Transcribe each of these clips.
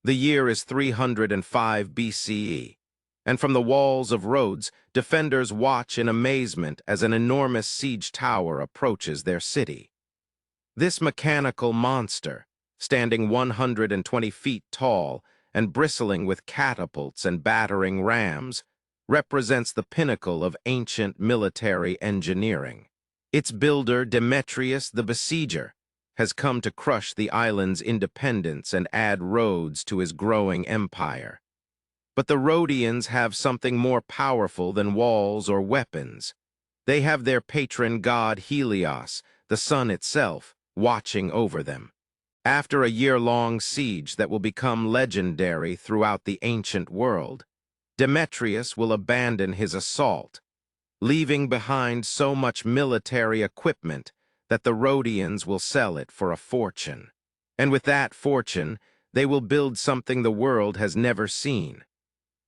The year is 305 BCE, and from the walls of Rhodes, defenders watch in amazement as an enormous siege tower approaches their city. This mechanical monster, standing 120 feet tall and bristling with catapults and battering rams, represents the pinnacle of ancient military engineering. Its builder, Demetrius the Besieger, has come to crush the island's independence and add Rhodes to his growing empire. But the Rhodians have something more powerful than walls or weapons. They have their patron god Helios, the sun itself, watching over them. After a year-long siege that will become legendary throughout the ancient world, Demetrius will abandon his assault, leaving behind so much military equipment that the Rhodians will sell it for a fortune. And with that fortune, they will build something the world has never seen.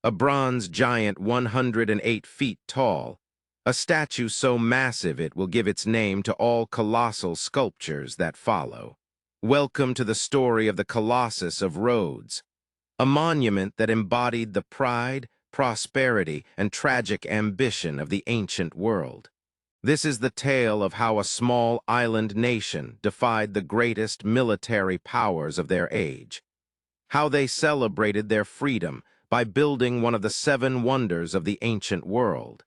A bronze giant 108 feet tall, a statue so massive it will give its name to all colossal sculptures that follow. Welcome to the story of the Colossus of Rhodes, a monument that embodied the pride, prosperity, and tragic ambition of the ancient world. This is the tale of how a small island nation defied the greatest military powers of their age, how they celebrated their freedom by building one of the 7 wonders of the ancient world,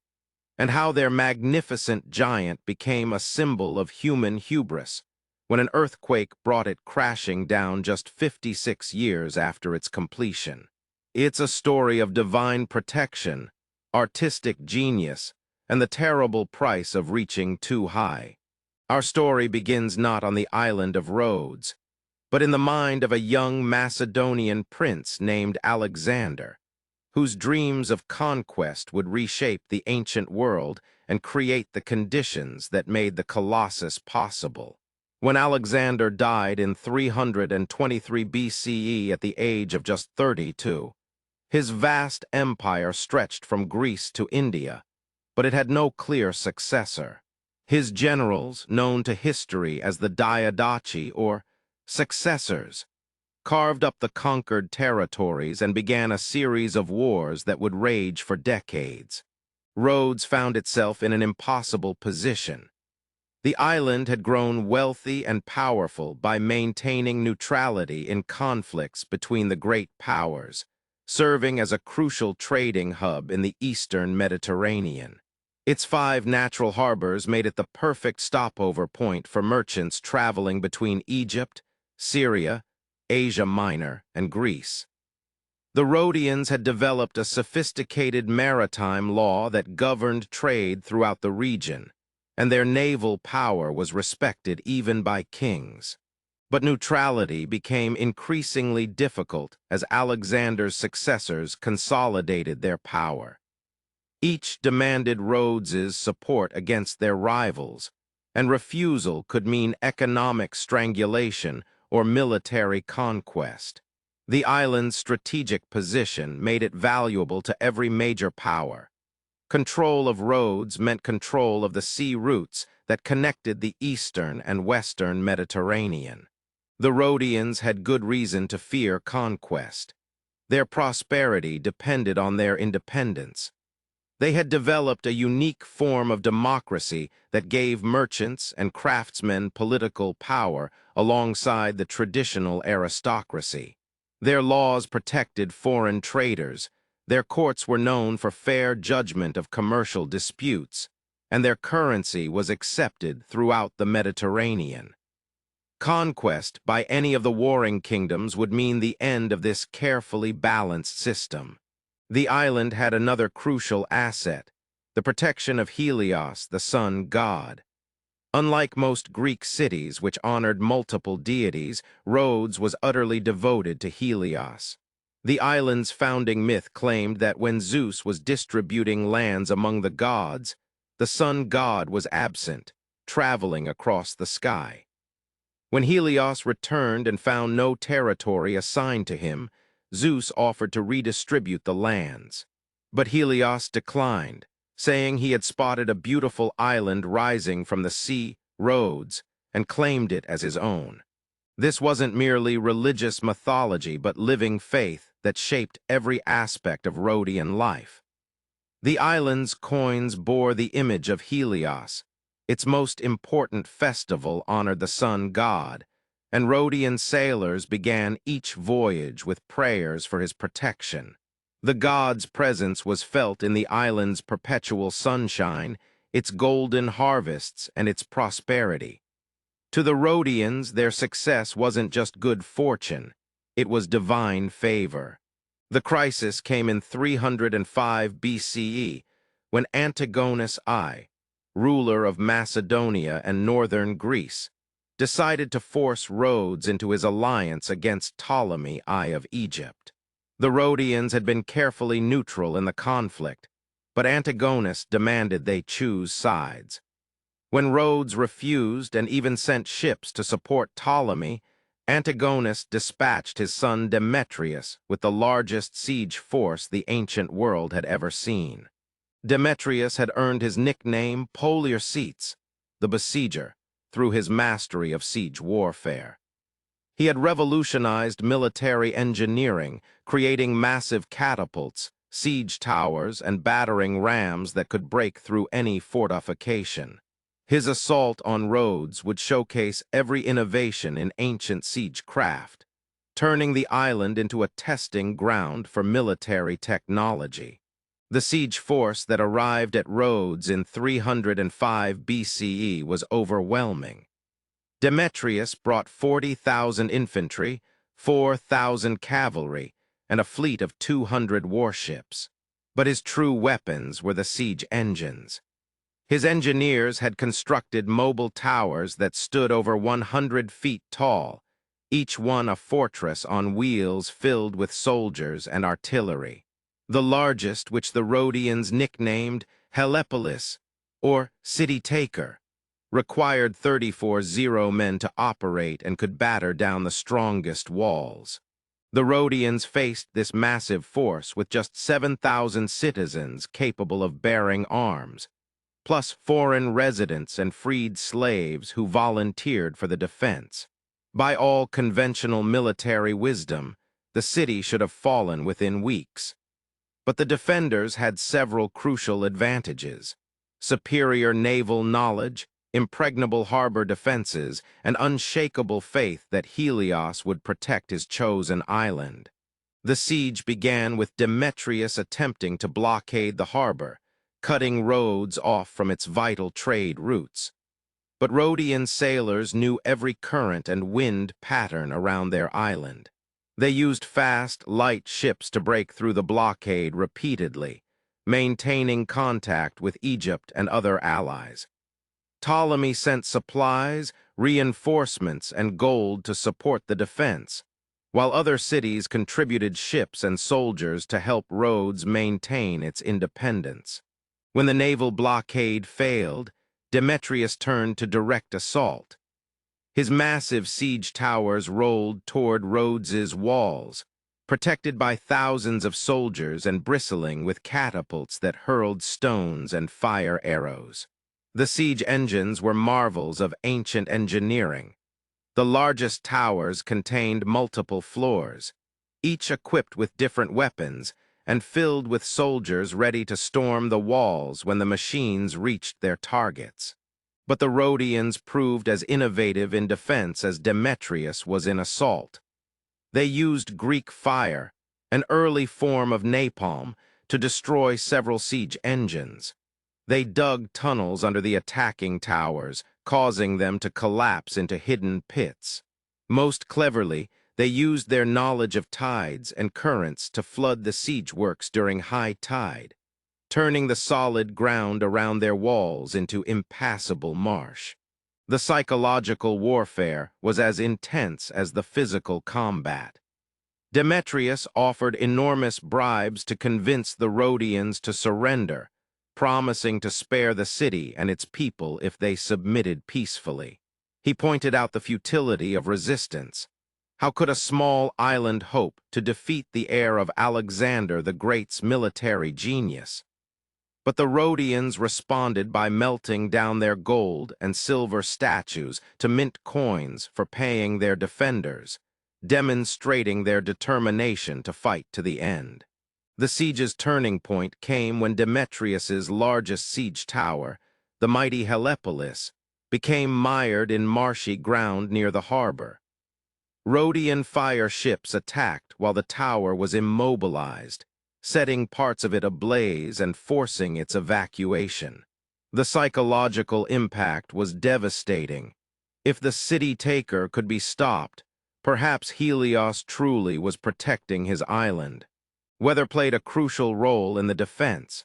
and how their magnificent giant became a symbol of human hubris when an earthquake brought it crashing down just 56 years after its completion. It's a story of divine protection, artistic genius, and the terrible price of reaching too high. Our story begins not on the island of Rhodes, but in the mind of a young Macedonian prince named Alexander, whose dreams of conquest would reshape the ancient world and create the conditions that made the Colossus possible. When Alexander died in 323 BCE at the age of just 32, his vast empire stretched from Greece to India, but it had no clear successor. His generals, known to history as the Diadochi, or successors, carved up the conquered territories and began a series of wars that would rage for decades. Rhodes found itself in an impossible position. The island had grown wealthy and powerful by maintaining neutrality in conflicts between the great powers, serving as a crucial trading hub in the eastern Mediterranean. Its 5 natural harbors made it the perfect stopover point for merchants traveling between Egypt, Syria, Asia Minor, and Greece. The Rhodians had developed a sophisticated maritime law that governed trade throughout the region, and their naval power was respected even by kings. But neutrality became increasingly difficult as Alexander's successors consolidated their power. Each demanded Rhodes's support against their rivals, and refusal could mean economic strangulation or military conquest. The island's strategic position made it valuable to every major power. Control of Rhodes meant control of the sea routes that connected the eastern and western Mediterranean. The Rhodians had good reason to fear conquest. Their prosperity depended on their independence. They had developed a unique form of democracy that gave merchants and craftsmen political power alongside the traditional aristocracy. Their laws protected foreign traders, their courts were known for fair judgment of commercial disputes, and their currency was accepted throughout the Mediterranean. Conquest by any of the warring kingdoms would mean the end of this carefully balanced system. The island had another crucial asset, the protection of Helios, the sun god. Unlike most Greek cities, which honored multiple deities, Rhodes was utterly devoted to Helios. The island's founding myth claimed that when Zeus was distributing lands among the gods, the sun god was absent, traveling across the sky. When Helios returned and found no territory assigned to him, Zeus offered to redistribute the lands. But Helios declined, saying he had spotted a beautiful island rising from the sea, Rhodes, and claimed it as his own. This wasn't merely religious mythology, but living faith that shaped every aspect of Rhodian life. The island's coins bore the image of Helios. Its most important festival honored the sun god, and Rhodian sailors began each voyage with prayers for his protection. The god's presence was felt in the island's perpetual sunshine, its golden harvests, and its prosperity. To the Rhodians, their success wasn't just good fortune, it was divine favor. The crisis came in 305 BCE, when Antigonus I, ruler of Macedonia and northern Greece, decided to force Rhodes into his alliance against Ptolemy I of Egypt. The Rhodians had been carefully neutral in the conflict, but Antigonus demanded they choose sides. When Rhodes refused and even sent ships to support Ptolemy, Antigonus dispatched his son Demetrius with the largest siege force the ancient world had ever seen. Demetrius had earned his nickname Poliorcetes, the besieger, through his mastery of siege warfare. He had revolutionized military engineering, creating massive catapults, siege towers, and battering rams that could break through any fortification. His assault on Rhodes would showcase every innovation in ancient siege craft, turning the island into a testing ground for military technology. The siege force that arrived at Rhodes in 305 BCE was overwhelming. Demetrius brought 40,000 infantry, 4,000 cavalry, and a fleet of 200 warships. But his true weapons were the siege engines. His engineers had constructed mobile towers that stood over 100 feet tall, each one a fortress on wheels filled with soldiers and artillery. The largest, which the Rhodians nicknamed Helepolis, or City Taker, required 34 men to operate and could batter down the strongest walls. The Rhodians faced this massive force with just 7,000 citizens capable of bearing arms, plus foreign residents and freed slaves who volunteered for the defense. By all conventional military wisdom, the city should have fallen within weeks. But the defenders had several crucial advantages: superior naval knowledge, impregnable harbor defenses, and unshakable faith that Helios would protect his chosen island. The siege began with Demetrius attempting to blockade the harbor, cutting Rhodes off from its vital trade routes. But Rhodian sailors knew every current and wind pattern around their island. They used fast, light ships to break through the blockade repeatedly, maintaining contact with Egypt and other allies. Ptolemy sent supplies, reinforcements, and gold to support the defense, while other cities contributed ships and soldiers to help Rhodes maintain its independence. When the naval blockade failed, Demetrius turned to direct assault. His massive siege towers rolled toward Rhodes's walls, protected by thousands of soldiers and bristling with catapults that hurled stones and fire arrows. The siege engines were marvels of ancient engineering. The largest towers contained multiple floors, each equipped with different weapons, and filled with soldiers ready to storm the walls when the machines reached their targets. But the Rhodians proved as innovative in defense as Demetrius was in assault. They used Greek fire, an early form of napalm, to destroy several siege engines. They dug tunnels under the attacking towers, causing them to collapse into hidden pits. Most cleverly, they used their knowledge of tides and currents to flood the siege works during high tide, turning the solid ground around their walls into impassable marsh. The psychological warfare was as intense as the physical combat. Demetrius offered enormous bribes to convince the Rhodians to surrender, promising to spare the city and its people if they submitted peacefully. He pointed out the futility of resistance. How could a small island hope to defeat the heir of Alexander the Great's military genius? But the Rhodians responded by melting down their gold and silver statues to mint coins for paying their defenders, demonstrating their determination to fight to the end. The siege's turning point came when Demetrius's largest siege tower, the mighty Helepolis, became mired in marshy ground near the harbor. Rhodian fire ships attacked while the tower was immobilized, setting parts of it ablaze and forcing its evacuation. The psychological impact was devastating. If the city-taker could be stopped, perhaps Helios truly was protecting his island. Weather played a crucial role in the defense.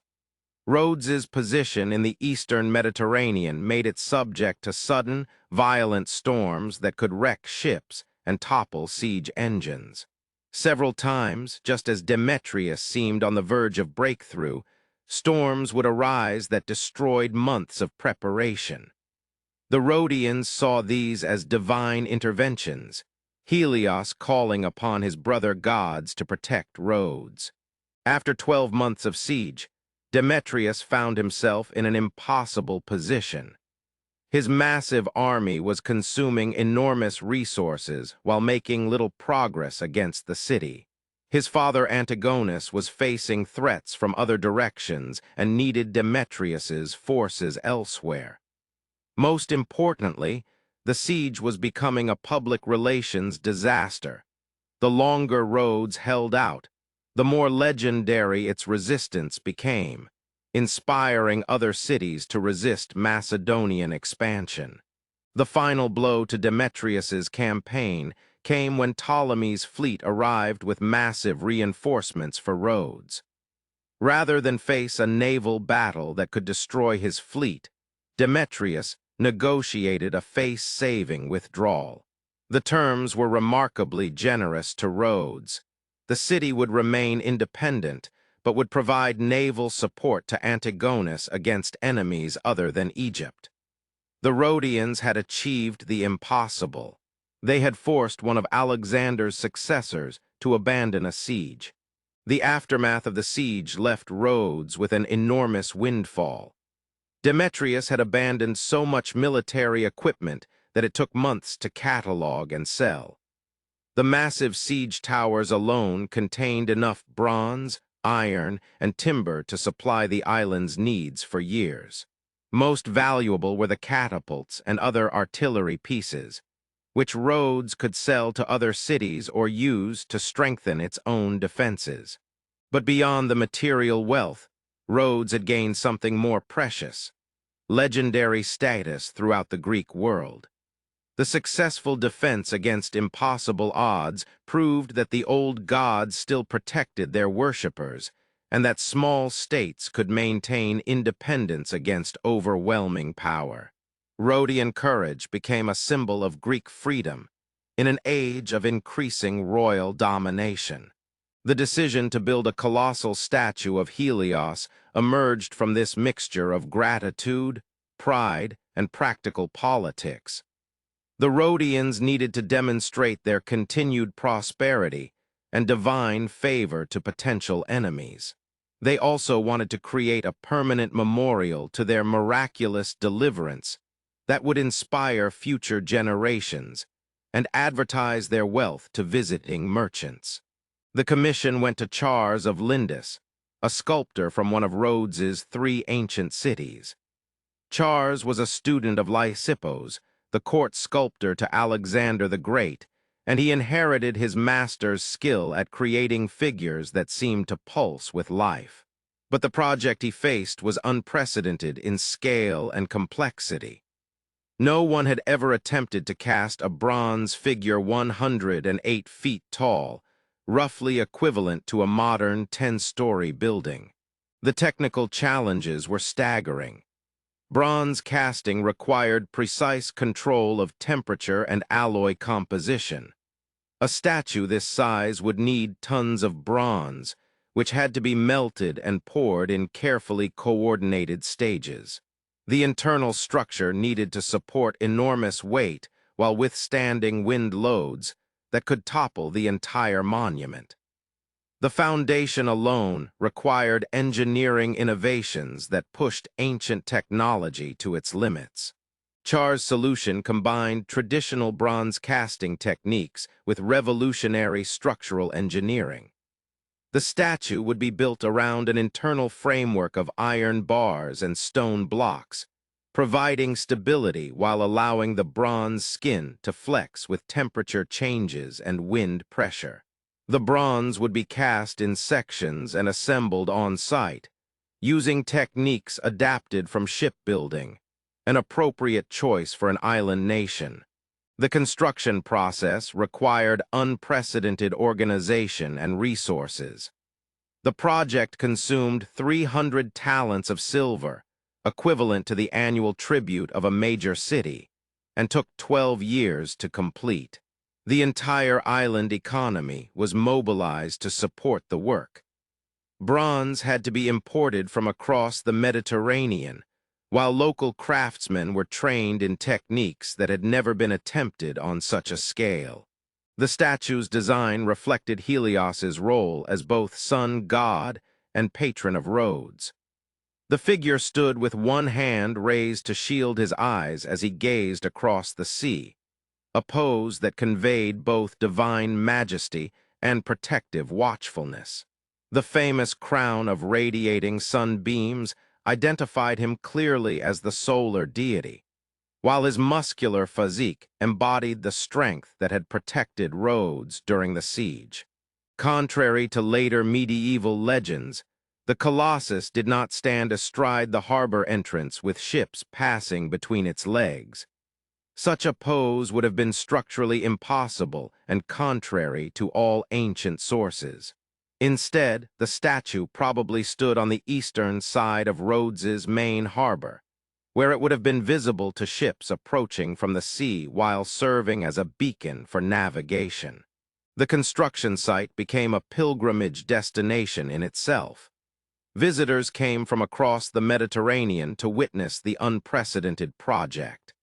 Rhodes's position in the eastern Mediterranean made it subject to sudden, violent storms that could wreck ships and topple siege engines. Several times, just as Demetrius seemed on the verge of breakthrough, storms would arise that destroyed months of preparation. The Rhodians saw these as divine interventions, Helios calling upon his brother gods to protect Rhodes. After 12 months of siege, Demetrius found himself in an impossible position. His massive army was consuming enormous resources while making little progress against the city. His father Antigonus was facing threats from other directions and needed Demetrius's forces elsewhere. Most importantly, the siege was becoming a public relations disaster. The longer Rhodes held out, the more legendary its resistance became, inspiring other cities to resist Macedonian expansion. The final blow to Demetrius's campaign came when Ptolemy's fleet arrived with massive reinforcements for Rhodes. Rather than face a naval battle that could destroy his fleet, Demetrius negotiated a face-saving withdrawal. The terms were remarkably generous to Rhodes. The city would remain independent, but would provide naval support to Antigonus against enemies other than Egypt. The Rhodians had achieved the impossible. They had forced one of Alexander's successors to abandon a siege. The aftermath of the siege left Rhodes with an enormous windfall. Demetrius had abandoned so much military equipment that it took months to catalog and sell. The massive siege towers alone contained enough bronze, iron, and timber to supply the island's needs for years. Most valuable were the catapults and other artillery pieces, which Rhodes could sell to other cities or use to strengthen its own defenses. But beyond the material wealth, Rhodes had gained something more precious: legendary status throughout the Greek world. The successful defense against impossible odds proved that the old gods still protected their worshippers, and that small states could maintain independence against overwhelming power. Rhodian courage became a symbol of Greek freedom in an age of increasing royal domination. The decision to build a colossal statue of Helios emerged from this mixture of gratitude, pride, and practical politics. The Rhodians needed to demonstrate their continued prosperity and divine favor to potential enemies. They also wanted to create a permanent memorial to their miraculous deliverance that would inspire future generations and advertise their wealth to visiting merchants. The commission went to Charles of Lindus, a sculptor from one of Rhodes's 3 ancient cities. Charles was a student of Lysippos, the court sculptor to Alexander the Great, and he inherited his master's skill at creating figures that seemed to pulse with life. But the project he faced was unprecedented in scale and complexity. No one had ever attempted to cast a bronze figure 108 feet tall, roughly equivalent to a modern 10-story building. The technical challenges were staggering. Bronze casting required precise control of temperature and alloy composition. A statue this size would need tons of bronze, which had to be melted and poured in carefully coordinated stages. The internal structure needed to support enormous weight while withstanding wind loads that could topple the entire monument. The foundation alone required engineering innovations that pushed ancient technology to its limits. Char's solution combined traditional bronze casting techniques with revolutionary structural engineering. The statue would be built around an internal framework of iron bars and stone blocks, providing stability while allowing the bronze skin to flex with temperature changes and wind pressure. The bronze would be cast in sections and assembled on site, using techniques adapted from shipbuilding, an appropriate choice for an island nation. The construction process required unprecedented organization and resources. The project consumed 300 talents of silver, equivalent to the annual tribute of a major city, and took 12 years to complete. The entire island economy was mobilized to support the work. Bronze had to be imported from across the Mediterranean, while local craftsmen were trained in techniques that had never been attempted on such a scale. The statue's design reflected Helios's role as both sun god and patron of Rhodes. The figure stood with one hand raised to shield his eyes as he gazed across the sea, a pose that conveyed both divine majesty and protective watchfulness. The famous crown of radiating sunbeams identified him clearly as the solar deity, while his muscular physique embodied the strength that had protected Rhodes during the siege. Contrary to later medieval legends, the Colossus did not stand astride the harbor entrance with ships passing between its legs. Such a pose would have been structurally impossible and contrary to all ancient sources. Instead, the statue probably stood on the eastern side of Rhodes's main harbor, where it would have been visible to ships approaching from the sea while serving as a beacon for navigation. The construction site became a pilgrimage destination in itself. Visitors came from across the Mediterranean to witness the unprecedented project.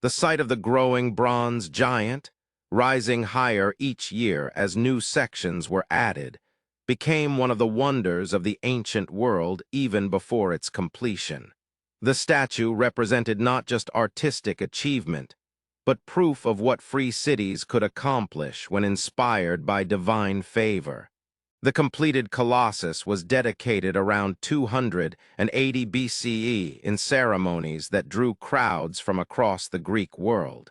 The sight of the growing bronze giant, rising higher each year as new sections were added, became one of the wonders of the ancient world even before its completion. The statue represented not just artistic achievement, but proof of what free cities could accomplish when inspired by divine favor. The completed Colossus was dedicated around 280 BCE in ceremonies that drew crowds from across the Greek world.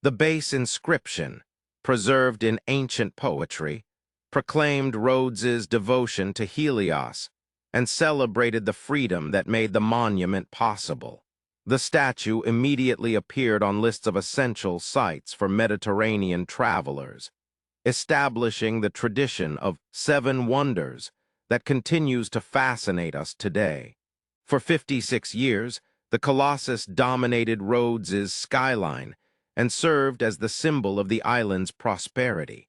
The base inscription, preserved in ancient poetry, proclaimed Rhodes's devotion to Helios and celebrated the freedom that made the monument possible. The statue immediately appeared on lists of essential sites for Mediterranean travelers, establishing the tradition of 7 wonders that continues to fascinate us today. For 56 years, the Colossus dominated Rhodes's skyline and served as the symbol of the island's prosperity.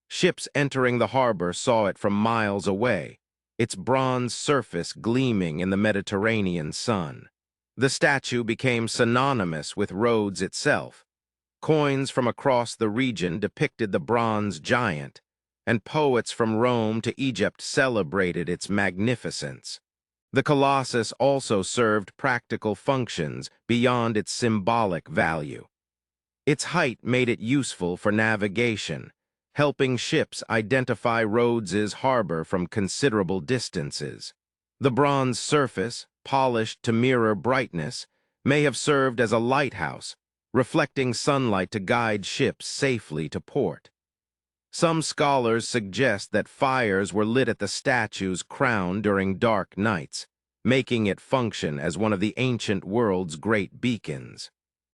Ships entering the harbor saw it from miles away, its bronze surface gleaming in the Mediterranean sun. The statue became synonymous with Rhodes itself. Coins from across the region depicted the bronze giant, and poets from Rome to Egypt celebrated its magnificence. The Colossus also served practical functions beyond its symbolic value. Its height made it useful for navigation, helping ships identify Rhodes's harbor from considerable distances. The bronze surface, polished to mirror brightness, may have served as a lighthouse, reflecting sunlight to guide ships safely to port. Some scholars suggest that fires were lit at the statue's crown during dark nights, making it function as one of the ancient world's great beacons.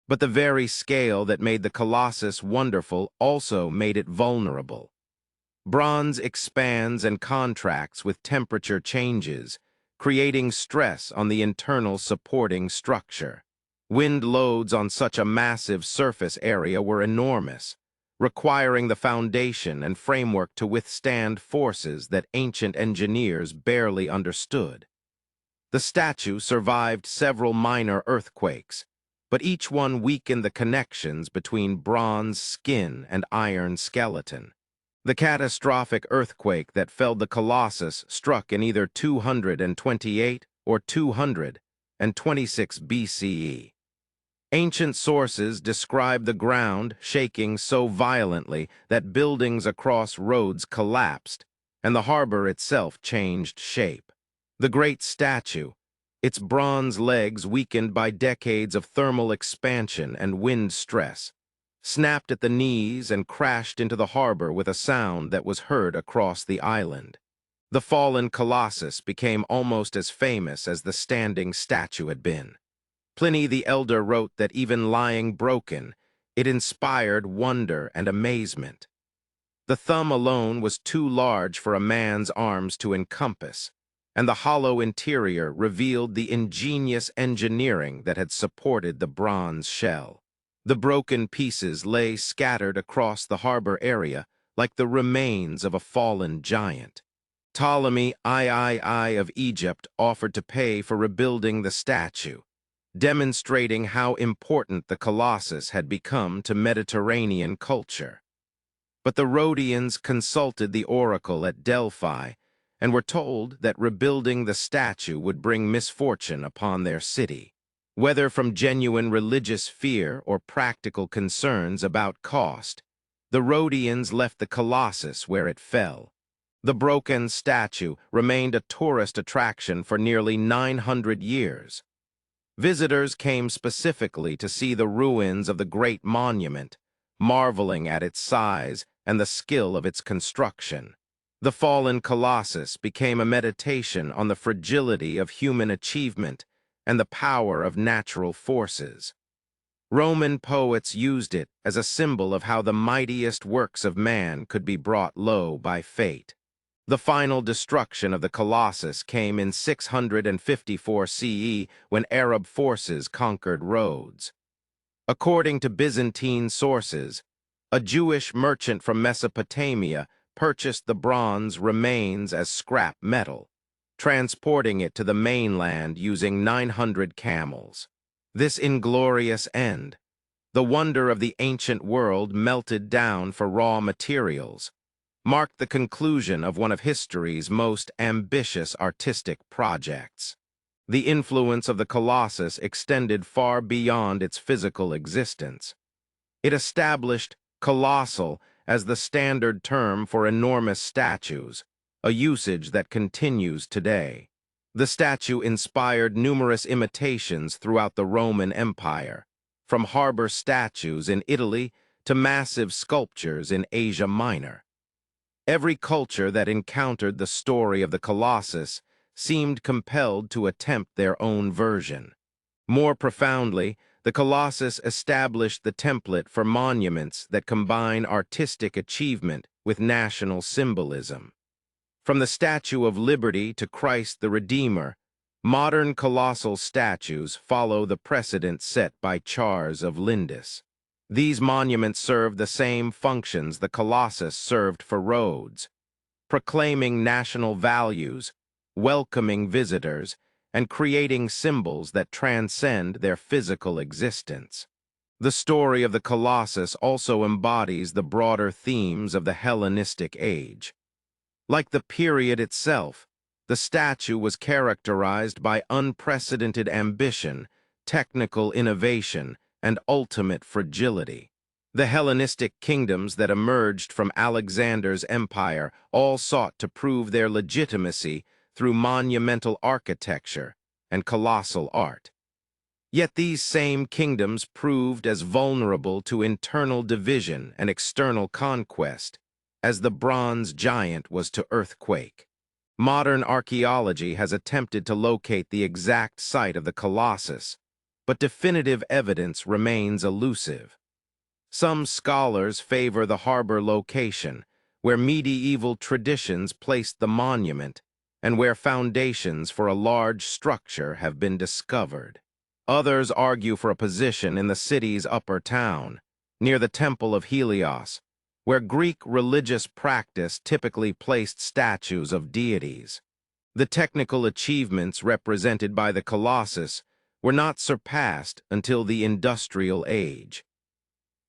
But the very scale that made the Colossus wonderful also made it vulnerable. Bronze expands and contracts with temperature changes, creating stress on the internal supporting structure. Wind loads on such a massive surface area were enormous, requiring the foundation and framework to withstand forces that ancient engineers barely understood. The statue survived several minor earthquakes, but each one weakened the connections between bronze skin and iron skeleton. The catastrophic earthquake that felled the Colossus struck in either 228 or 226 BCE. Ancient sources describe the ground shaking so violently that buildings across Rhodes collapsed, and the harbor itself changed shape. The great statue, its bronze legs weakened by decades of thermal expansion and wind stress, snapped at the knees and crashed into the harbor with a sound that was heard across the island. The fallen Colossus became almost as famous as the standing statue had been. Pliny the Elder wrote that even lying broken, it inspired wonder and amazement. The thumb alone was too large for a man's arms to encompass, and the hollow interior revealed the ingenious engineering that had supported the bronze shell. The broken pieces lay scattered across the harbor area like the remains of a fallen giant. Ptolemy III of Egypt offered to pay for rebuilding the statue, demonstrating how important the Colossus had become to Mediterranean culture. But the Rhodians consulted the oracle at Delphi and were told that rebuilding the statue would bring misfortune upon their city. Whether from genuine religious fear or practical concerns about cost, the Rhodians left the Colossus where it fell. The broken statue remained a tourist attraction for nearly 900 years. Visitors came specifically to see the ruins of the great monument, marveling at its size and the skill of its construction. The fallen Colossus became a meditation on the fragility of human achievement and the power of natural forces. Roman poets used it as a symbol of how the mightiest works of man could be brought low by fate. The final destruction of the Colossus came in 654 CE when Arab forces conquered Rhodes. According to Byzantine sources, a Jewish merchant from Mesopotamia purchased the bronze remains as scrap metal, transporting it to the mainland using 900 camels. This inglorious end, the wonder of the ancient world melted down for raw materials, marked the conclusion of one of history's most ambitious artistic projects. The influence of the Colossus extended far beyond its physical existence. It established colossal as the standard term for enormous statues, a usage that continues today. The statue inspired numerous imitations throughout the Roman Empire, from harbor statues in Italy to massive sculptures in Asia Minor. Every culture that encountered the story of the Colossus seemed compelled to attempt their own version. More profoundly, the Colossus established the template for monuments that combine artistic achievement with national symbolism. From the Statue of Liberty to Christ the Redeemer, modern colossal statues follow the precedent set by Charles of Lindus. These monuments serve the same functions the Colossus served for Rhodes, proclaiming national values, welcoming visitors, and creating symbols that transcend their physical existence. The story of the Colossus also embodies the broader themes of the Hellenistic age. Like the period itself, the statue was characterized by unprecedented ambition, technical innovation, and ultimate fragility. The Hellenistic kingdoms that emerged from Alexander's empire all sought to prove their legitimacy through monumental architecture and colossal art. Yet these same kingdoms proved as vulnerable to internal division and external conquest as the bronze giant was to earthquake. Modern archaeology has attempted to locate the exact site of the Colossus, but definitive evidence remains elusive. Some scholars favor the harbor location, where medieval traditions placed the monument, and where foundations for a large structure have been discovered. Others argue for a position in the city's upper town, near the Temple of Helios, where Greek religious practice typically placed statues of deities. The technical achievements represented by the Colossus were not surpassed until the Industrial Age.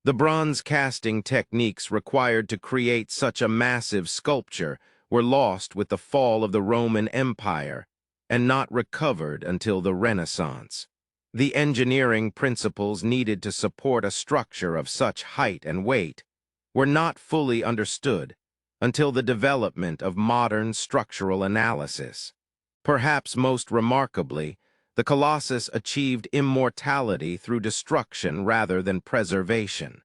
The bronze casting techniques required to create such a massive sculpture were lost with the fall of the Roman Empire and not recovered until the Renaissance. The engineering principles needed to support a structure of such height and weight were not fully understood until the development of modern structural analysis. Perhaps most remarkably, the Colossus achieved immortality through destruction rather than preservation.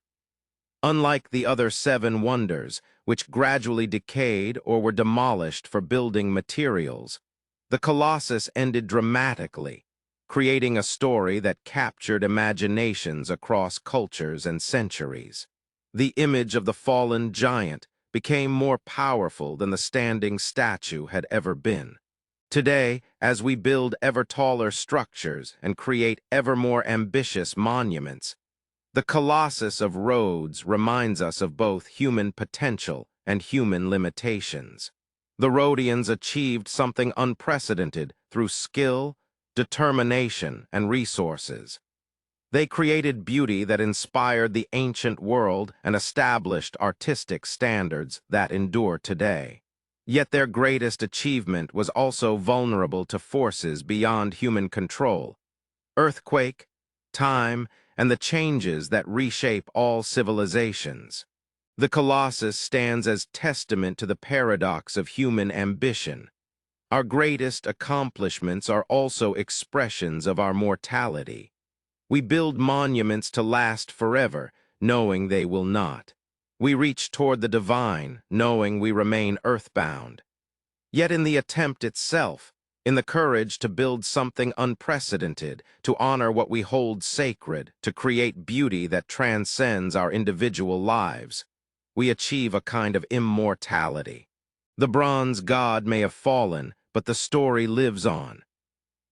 Unlike the other seven wonders, which gradually decayed or were demolished for building materials, the Colossus ended dramatically, creating a story that captured imaginations across cultures and centuries. The image of the fallen giant became more powerful than the standing statue had ever been. Today, as we build ever taller structures and create ever more ambitious monuments, the Colossus of Rhodes reminds us of both human potential and human limitations. The Rhodians achieved something unprecedented through skill, determination, and resources. They created beauty that inspired the ancient world and established artistic standards that endure today. Yet their greatest achievement was also vulnerable to forces beyond human control: earthquake, time, and the changes that reshape all civilizations. The Colossus stands as testament to the paradox of human ambition. Our greatest accomplishments are also expressions of our mortality. We build monuments to last forever, knowing they will not. We reach toward the divine, knowing we remain earthbound. Yet in the attempt itself, in the courage to build something unprecedented, to honor what we hold sacred, to create beauty that transcends our individual lives, we achieve a kind of immortality. The bronze god may have fallen, but the story lives on.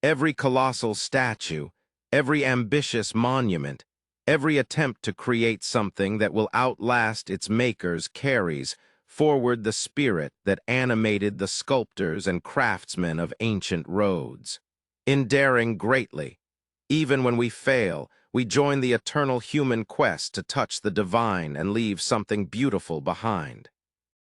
Every colossal statue, every ambitious monument, every attempt to create something that will outlast its makers carries forward the spirit that animated the sculptors and craftsmen of ancient Rhodes. In daring greatly, even when we fail, we join the eternal human quest to touch the divine and leave something beautiful behind.